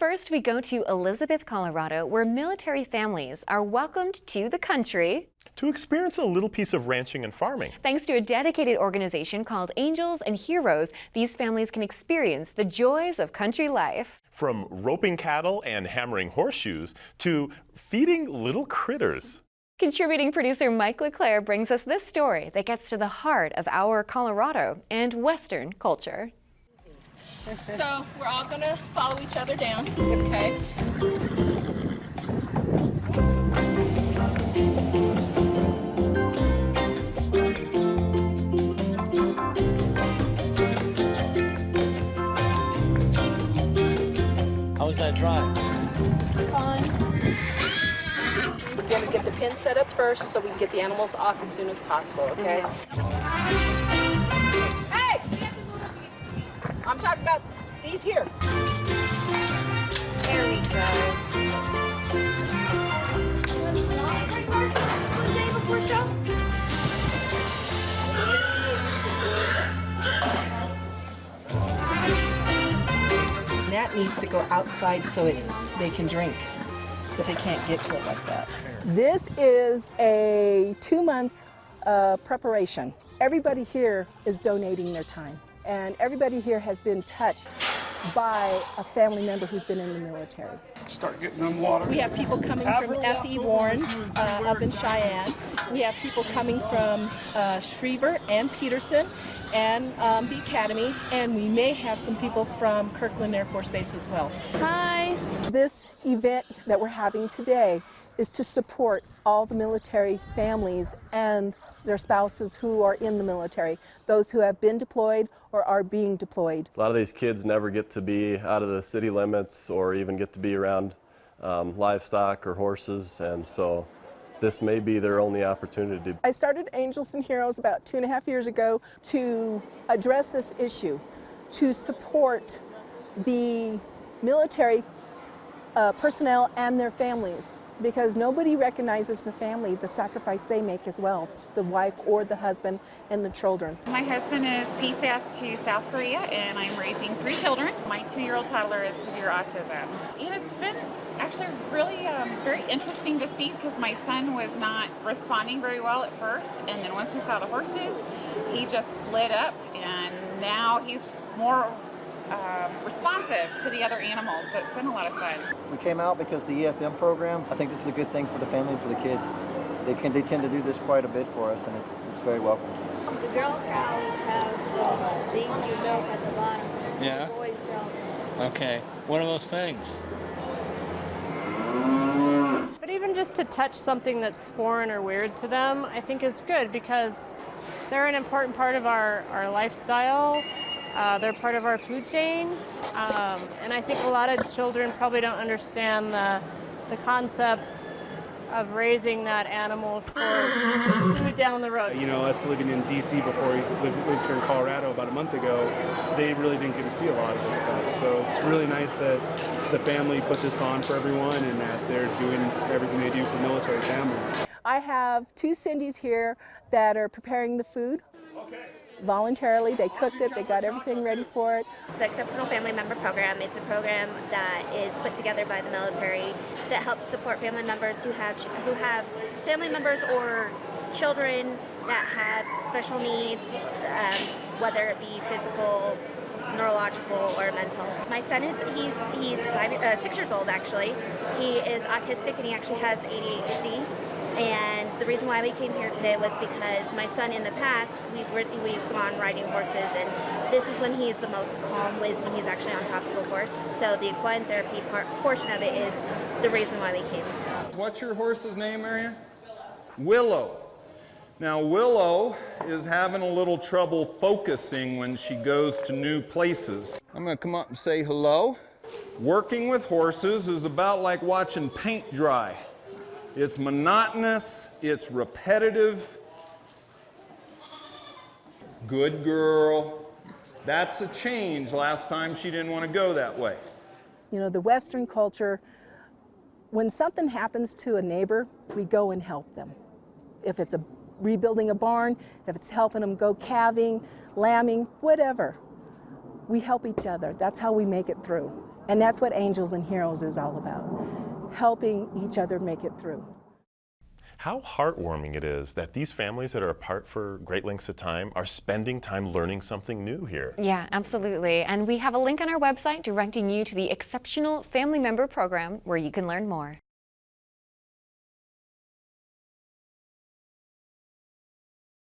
first, we go to Elizabeth, Colorado, where military families are welcomed to the country to experience a little piece of ranching and farming. Thanks to a dedicated organization called Angels and Heroes, these families can experience the joys of country life. From roping cattle and hammering horseshoes to feeding little critters. Contributing producer Mike LeClaire brings us this story that gets to the heart of our Colorado and Western culture. So we're all going to follow each other down, okay? How was that drive? Fun. We're going to get the pin set up first so we can get the animals off as soon as possible, okay? Hey! I'm talking about these here. There we go. That needs to go outside so they can drink, because they can't get to it like that. This is a 2-month preparation. Everybody here is donating their time, and everybody here has been touched by a family member who's been in the military. Start getting them water. We have people coming from F.E. Warren up in Cheyenne. We have people coming from Schriever and Peterson and the Academy, and we may have some people from Kirkland Air Force Base as well. Hi! This event that we're having today is to support all the military families and their spouses who are in the military, those who have been deployed or are being deployed. A lot of these kids never get to be out of the city limits or even get to be around livestock or horses, and so this may be their only opportunity. I started Angels and Heroes about 2.5 years ago to address this issue, to support the military personnel and their families, because nobody recognizes the family, the sacrifice they make as well, the wife or the husband and the children. My husband is PSAS to South Korea, and I'm raising 3 children. My 2-year-old toddler has severe autism. And it's been actually really very interesting to see, because my son was not responding very well at first, and then once we saw the horses, he just lit up, and now he's more responsive to the other animals, so it's been a lot of fun. We came out because the EFM program, I think this is a good thing for the family and for the kids. They tend to do this quite a bit for us, and it's very welcome. The girl cows have the things you milk at the bottom. Yeah? The boys don't. Okay. What are those things? But even just to touch something that's foreign or weird to them, I think is good, because they're an important part of our lifestyle. They're part of our food chain, and I think a lot of children probably don't understand the concepts of raising that animal for food down the road. You know, us living in D.C. before we lived here in Colorado about a month ago, they really didn't get to see a lot of this stuff. So it's really nice that the family put this on for everyone and that they're doing everything they do for military families. I have 2 Cindys here that are preparing the food. Voluntarily, they cooked it, they got everything ready for it. It's the Exceptional Family Member Program. It's a program that is put together by the military that helps support family members who have family members or children that have special needs, whether it be physical, neurological, or mental. My son he's 6 years old actually. He is autistic and he actually has ADHD. And the reason why we came here today was because my son in the past, we've gone riding horses, and this is when he is the most calm, is when he's actually on top of a horse. So the equine therapy portion of it is the reason why we came. What's your horse's name, Marion? Willow. Now Willow is having a little trouble focusing when she goes to new places. I'm going to come up and say hello. Working with horses is about like watching paint dry. It's monotonous, it's repetitive. Good girl. That's a change. Last time she didn't want to go that way. You know, the Western culture, when something happens to a neighbor, we go and help them. If it's rebuilding a barn, if it's helping them go calving, lambing, whatever, we help each other. That's how we make it through. And that's what Angels and Heroes is all about, helping each other make it through. How heartwarming it is that these families that are apart for great lengths of time are spending time learning something new here. Yeah, absolutely. And we have a link on our website directing you to the Exceptional Family Member Program where you can learn more.